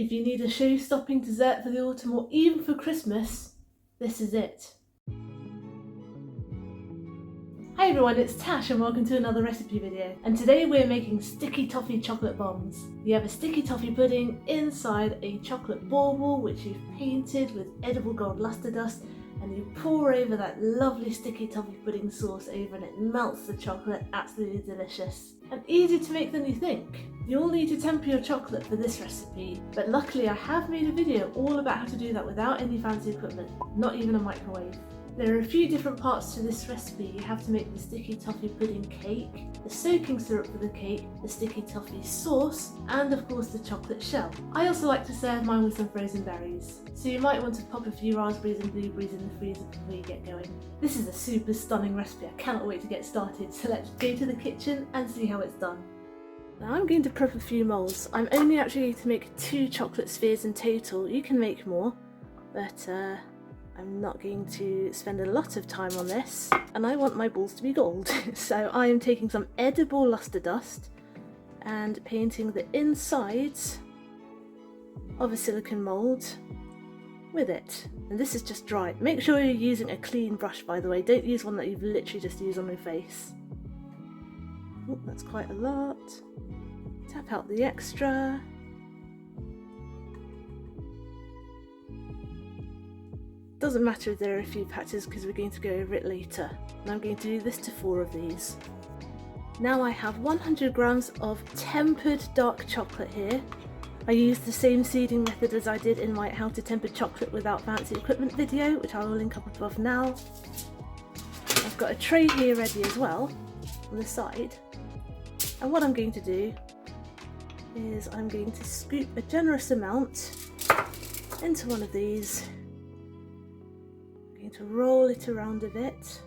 If you need a show-stopping dessert for the autumn or even for Christmas, this is it. Hi everyone, it's Tash and welcome to another recipe video. And today we're making sticky toffee chocolate bombs. You have a sticky toffee pudding inside a chocolate bauble which you've painted with edible gold luster dust, and you pour over that lovely sticky toffee pudding sauce over and it melts the chocolate. Absolutely delicious. And easier to make than you think. You'll need to temper your chocolate for this recipe, but luckily I have made a video all about how to do that without any fancy equipment, not even a microwave. There are a few different parts to this recipe. You have to make the sticky toffee pudding cake, the soaking syrup for the cake, the sticky toffee sauce, and of course the chocolate shell. I also like to serve mine with some frozen berries, so you might want to pop a few raspberries and blueberries in the freezer before you get going. This is a super stunning recipe. I cannot wait to get started, so let's go to the kitchen and see how it's done. Now I'm going to prep a few moulds. I'm only actually going to make 2 chocolate spheres in total. You can make more, but I'm not going to spend a lot of time on this, and I want my balls to be gold. So I am taking some edible luster dust and painting the insides of a silicone mould with it. And this is just dry. Make sure you're using a clean brush, by the way. Don't use one that you've literally just used on your face. Oh, that's quite a lot. Tap out the extra. Doesn't matter if there are a few patches because we're going to go over it later. And I'm going to do this to 4 of these. Now I have 100 grams of tempered dark chocolate here. I used the same seeding method as I did in my how to temper chocolate without fancy equipment video, which I will link up above now. I've got a tray here ready as well on the side. And what I'm going to do is I'm going to scoop a generous amount into one of these. To roll it around a bit.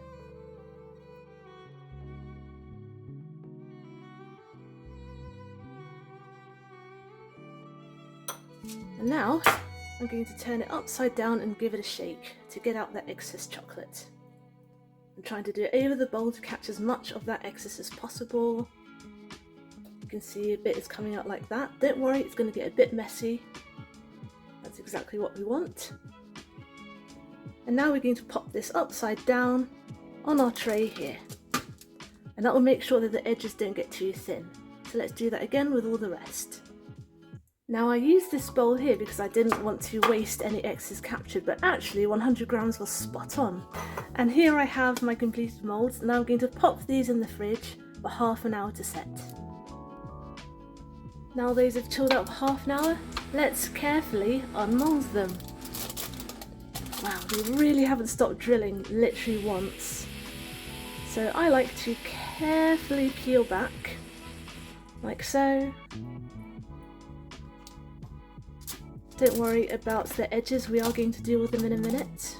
And now I'm going to turn it upside down and give it a shake to get out that excess chocolate. I'm trying to do it over the bowl to catch as much of that excess as possible. You can see a bit is coming out like that. Don't worry, it's going to get a bit messy. That's exactly what we want. And now we're going to pop this upside down on our tray here. And that will make sure that the edges don't get too thin. So let's do that again with all the rest. Now I used this bowl here because I didn't want to waste any excess captured, but actually 100 grams was spot on. And here I have my completed moulds. Now I'm going to pop these in the fridge for half an hour to set. Now those have chilled out for half an hour, let's carefully unmould them. Wow, they really haven't stopped drilling literally once. So I like to carefully peel back, like so. Don't worry about the edges, we are going to deal with them in a minute.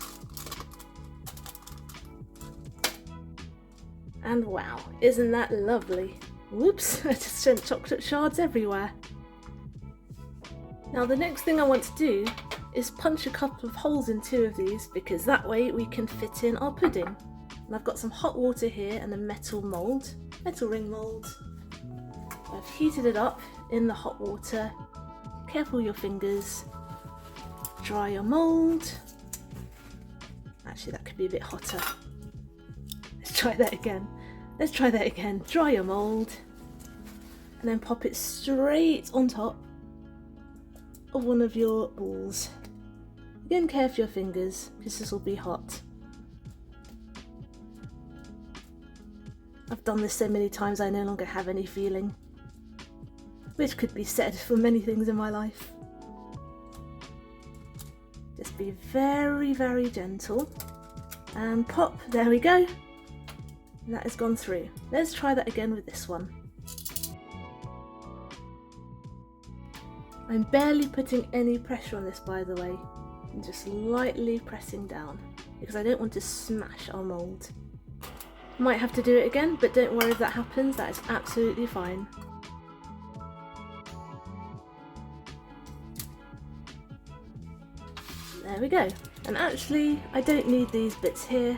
And wow, isn't that lovely? Whoops, I just sent chocolate shards everywhere. Now the next thing I want to do is punch a couple of holes in 2 of these, because that way we can fit in our pudding. And I've got some hot water here and a metal ring mould. I've heated it up in the hot water. Careful your fingers. Dry your mould. Actually, that could be a bit hotter. Let's try that again. Dry your mould. And then pop it straight on top of one of your balls. Again, care for your fingers because this will be hot. I've done this so many times I no longer have any feeling, which could be said for many things in my life. Just be very, very gentle and pop. There we go. And that has gone through. Let's try that again with this one. I'm barely putting any pressure on this, by the way. I'm just lightly pressing down because I don't want to smash our mould. Might have to do it again, but don't worry if that happens, that is absolutely fine. There we go. And actually, I don't need these bits here,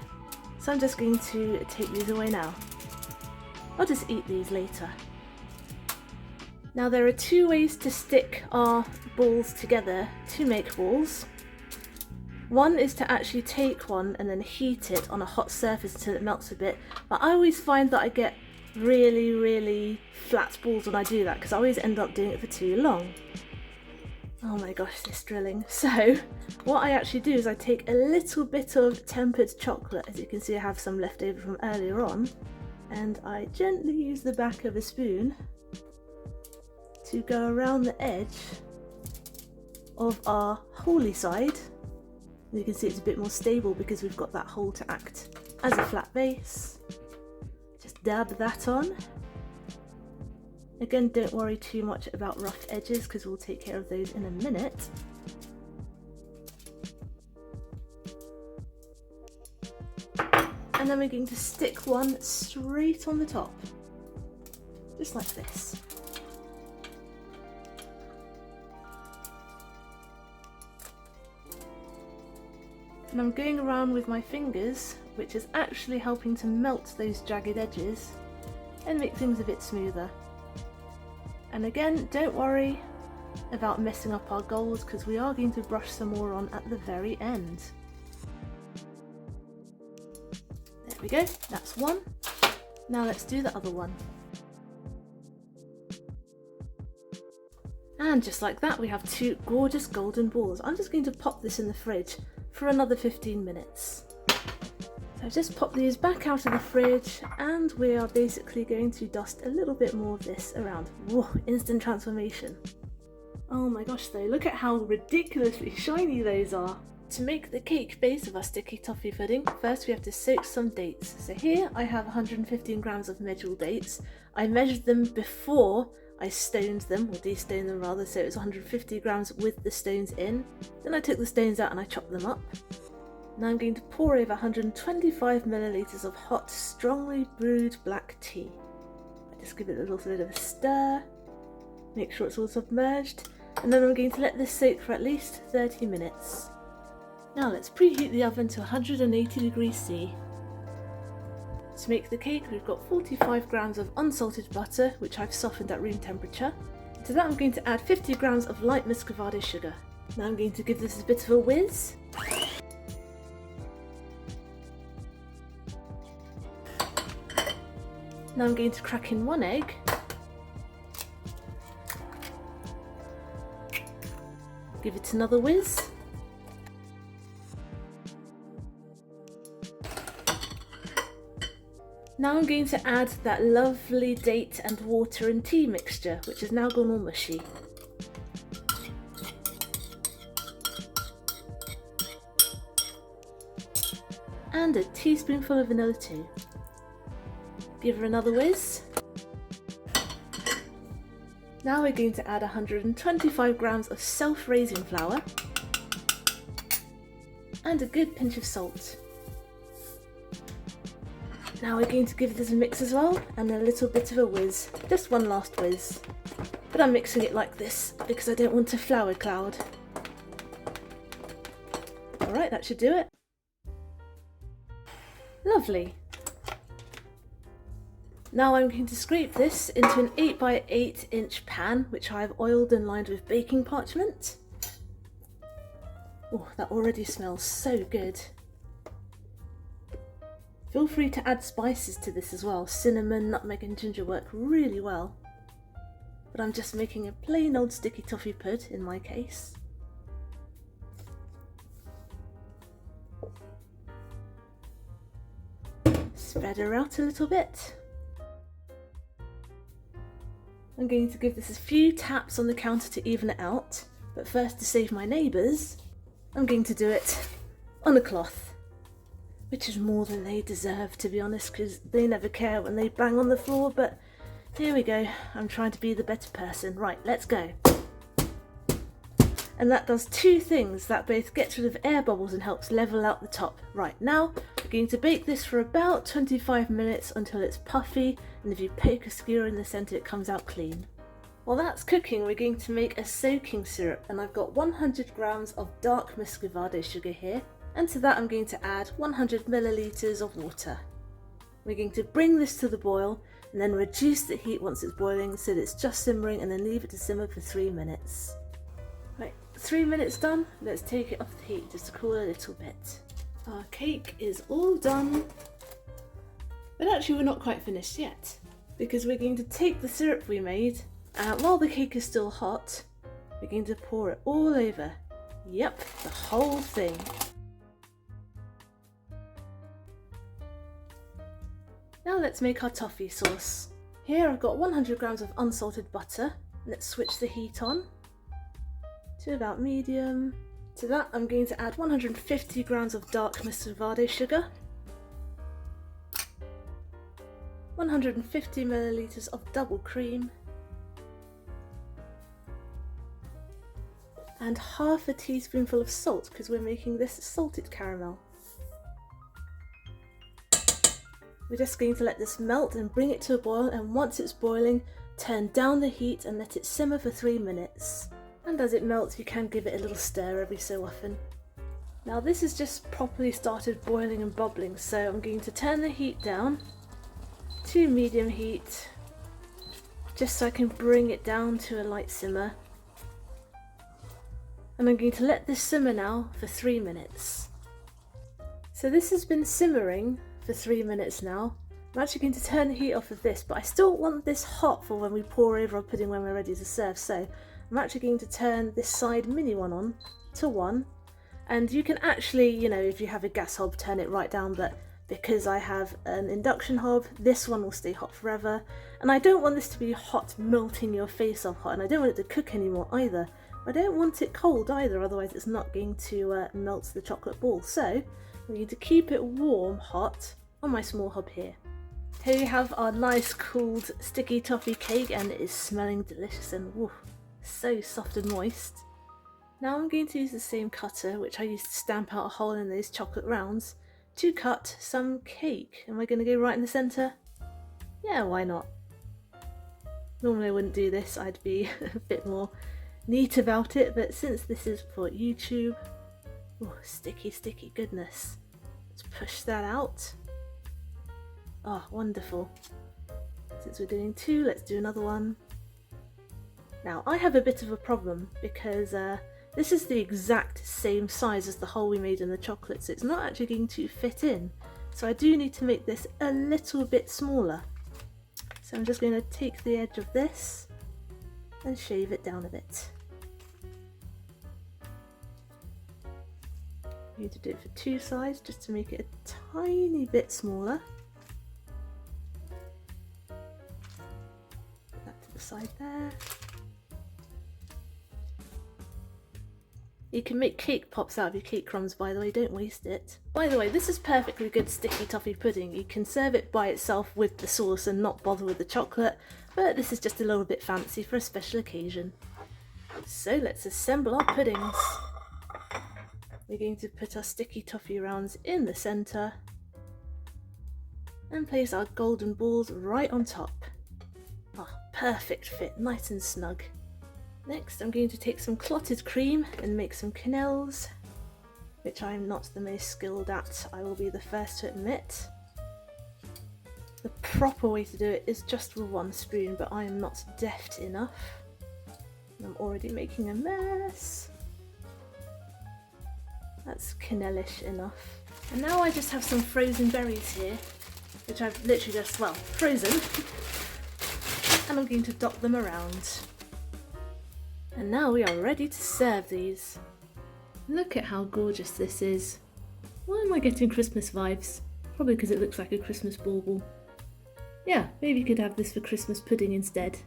so I'm just going to take these away now. I'll just eat these later. Now there are 2 ways to stick our balls together to make balls. One is to actually take one and then heat it on a hot surface until it melts a bit, but I always find that I get really flat balls when I do that because I always end up doing it for too long. Oh my gosh, this drilling. So what I actually do is I take a little bit of tempered chocolate, as you can see I have some left over from earlier on, and I gently use the back of a spoon to go around the edge of our holy side. You can see it's a bit more stable because we've got that hole to act as a flat base. Just dab that on. Again, don't worry too much about rough edges because we'll take care of those in a minute. And then we're going to stick one straight on the top, just like this. And I'm going around with my fingers, which is actually helping to melt those jagged edges and make things a bit smoother. And again, don't worry about messing up our gold because we are going to brush some more on at the very end. There we go, that's one. Now let's do the other one. And just like that, we have two gorgeous golden balls. I'm just going to pop this in the fridge for another 15 minutes. So I've just popped these back out of the fridge and we are basically going to dust a little bit more of this around. Whoa, instant transformation. Oh my gosh though, look at how ridiculously shiny those are. To make the cake base of our sticky toffee pudding, first we have to soak some dates. So here I have 115 grams of medjool dates. I measured them before I stoned them, or destoned them rather, so it was 150 grams with the stones in. Then I took the stones out and I chopped them up. Now I'm going to pour over 125 millilitres of hot, strongly brewed black tea. I just give it a little bit of a stir, make sure it's all submerged, and then I'm going to let this soak for at least 30 minutes. Now let's preheat the oven to 180 degrees C. To make the cake, we've got 45 grams of unsalted butter, which I've softened at room temperature. To that I'm going to add 50 grams of light muscovado sugar. Now I'm going to give this a bit of a whiz. Now I'm going to crack in one egg. Give it another whiz. Now I'm going to add that lovely date and water and tea mixture, which has now gone all mushy. And a teaspoonful of vanilla too. Give her another whiz. Now we're going to add 125 grams of self-raising flour and a good pinch of salt. Now we're going to give this a mix as well, and a little bit of a whiz, just one last whiz. But I'm mixing it like this because I don't want a flour cloud. Alright, that should do it. Lovely. Now I'm going to scrape this into an 8 by 8 inch pan, which I've oiled and lined with baking parchment. Oh, that already smells so good. Feel free to add spices to this as well. Cinnamon, nutmeg and ginger work really well. But I'm just making a plain old sticky toffee pud in my case. Spread her out a little bit. I'm going to give this a few taps on the counter to even it out. But first, to save my neighbours, I'm going to do it on a cloth. Which is more than they deserve, to be honest, because they never care when they bang on the floor, but here we go. I'm trying to be the better person. Right, let's go. And that does two things. That both gets rid of air bubbles and helps level out the top. Right, now we're going to bake this for about 25 minutes until it's puffy, and if you poke a skewer in the centre, it comes out clean. While that's cooking, we're going to make a soaking syrup, and I've got 100 grams of dark muscovado sugar here. And to that I'm going to add 100 millilitres of water. We're going to bring this to the boil and then reduce the heat once it's boiling so that it's just simmering, and then leave it to simmer for 3 minutes. 3 minutes done. Let's take it off the heat just to cool a little bit. Our cake is all done. But actually we're not quite finished yet, because we're going to take the syrup we made, and while the cake is still hot, we're going to pour it all over. Yep, the whole thing. Now let's make our toffee sauce. Here I've got 100 grams of unsalted butter. Let's switch the heat on to about medium. To that I'm going to add 150 grams of dark muscovado sugar, 150 milliliters of double cream, and half a teaspoonful of salt because we're making this salted caramel. We're just going to let this melt and bring it to a boil, and once it's boiling, turn down the heat and let it simmer for 3 minutes. And as it melts, you can give it a little stir every so often. Now this has just properly started boiling and bubbling, so I'm going to turn the heat down to medium heat, just so I can bring it down to a light simmer. And I'm going to let this simmer now for 3 minutes. So this has been simmering for 3 minutes now. I'm actually going to turn the heat off of this, but I still want this hot for when we pour over our pudding when we're ready to serve. So I'm actually going to turn this side mini one on to 1. And you can actually, you know, if you have a gas hob, turn it right down, but because I have an induction hob, this one will stay hot forever. And I don't want this to be hot, melting your face off hot, and I don't want it to cook anymore either. I don't want it cold either, otherwise it's not going to melt the chocolate ball. So I'm going to keep it warm, hot, on my small hob here. Here we have our nice cooled sticky toffee cake, and it is smelling delicious and woo, so soft and moist. Now I'm going to use the same cutter which I used to stamp out a hole in those chocolate rounds to cut some cake. Am I going to go right in the centre? Yeah, why not? Normally I wouldn't do this, I'd be a bit more neat about it, but since this is for YouTube, oh, sticky goodness. Let's push that out. Oh, wonderful. Since we're doing 2, let's do another one. Now I have a bit of a problem because this is the exact same size as the hole we made in the chocolate, so it's not actually going to fit in. So I do need to make this a little bit smaller. So I'm just going to take the edge of this and shave it down a bit. I'm going to do it for 2 sides just to make it a tiny bit smaller. Put that to the side there. You can make cake pops out of your cake crumbs, by the way, don't waste it. By the way, this is perfectly good sticky toffee pudding. You can serve it by itself with the sauce and not bother with the chocolate, but this is just a little bit fancy for a special occasion. So let's assemble our puddings. We're going to put our sticky toffee rounds in the centre and place our golden balls right on top. Ah, perfect fit, nice and snug. Next I'm going to take some clotted cream and make some quenelles, which I'm not the most skilled at, I will be the first to admit. The proper way to do it is just with 1 spoon, but I am not deft enough. I'm already making a mess. That's quenelle-ish enough. And now I just have some frozen berries here, which I've literally just, well, frozen. And I'm going to dot them around. And now we are ready to serve these. Look at how gorgeous this is. Why am I getting Christmas vibes? Probably because it looks like a Christmas bauble. Yeah, maybe you could have this for Christmas pudding instead.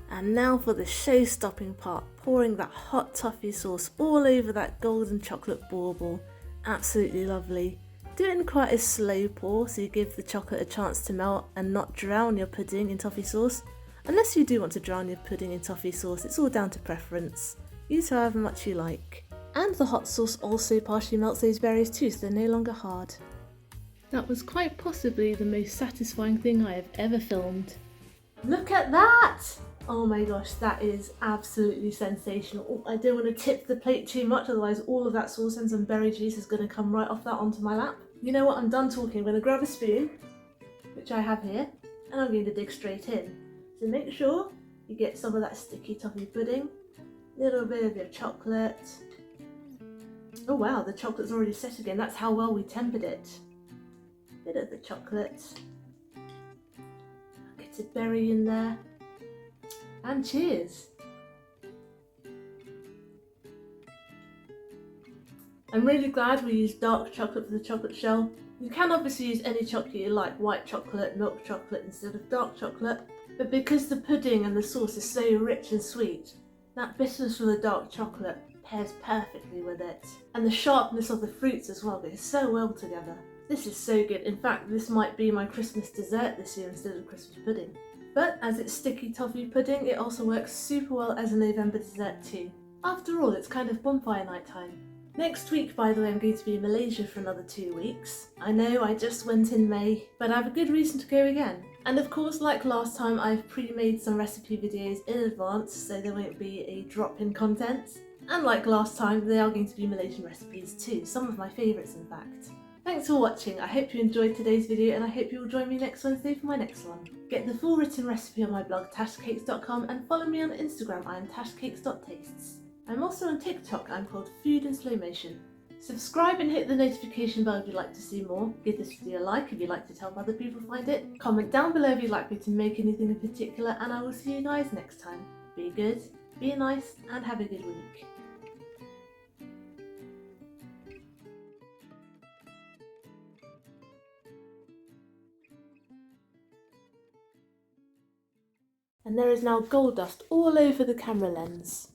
And now for the show-stopping part, pouring that hot toffee sauce all over that golden chocolate bauble. Absolutely lovely. Do it in quite a slow pour so you give the chocolate a chance to melt and not drown your pudding in toffee sauce. Unless you do want to drown your pudding in toffee sauce, it's all down to preference. Use however much you like. And the hot sauce also partially melts those berries too, so they're no longer hard. That was quite possibly the most satisfying thing I have ever filmed. Look at that! Oh my gosh, that is absolutely sensational. Oh, I don't want to tip the plate too much, otherwise all of that sauce and some berry juice is going to come right off that onto my lap. You know what, I'm done talking. I'm going to grab a spoon, which I have here, and I'm going to dig straight in. So make sure you get some of that sticky toffee pudding Little bit of your chocolate. Oh wow, the chocolate's already set again. That's how well we tempered it. Bit of the chocolate. Get a berry in there. And cheers. I'm really glad we used dark chocolate for the chocolate shell. You can obviously use any chocolate you like, white chocolate, milk chocolate instead of dark chocolate, but because the pudding and the sauce is so rich and sweet, that bitterness from the dark chocolate pairs perfectly with it. And the sharpness of the fruits as well goes so well together. This is so good. In fact, this might be my Christmas dessert this year instead of Christmas pudding. But as it's sticky toffee pudding, it also works super well as a November dessert too. After all, it's kind of bonfire night time. Next week, by the way, I'm going to be in Malaysia for another 2 weeks. I know I just went in May, but I have a good reason to go again. And of course, like last time, I've pre-made some recipe videos in advance, so there won't be a drop-in content. And like last time, they are going to be Malaysian recipes too, some of my favourites in fact. Thanks for watching, I hope you enjoyed today's video and I hope you will join me next Wednesday for my next one. Get the full written recipe on my blog tashcakes.com and follow me on Instagram, I am tashcakes.tastes. I'm also on TikTok, I'm called Food in Slow Motion. Subscribe and hit the notification bell if you'd like to see more. Give this video a like if you'd like to help other people find it. Comment down below if you'd like me to make anything in particular, and I will see you guys next time. Be good, be nice, and have a good week. And there is now gold dust all over the camera lens.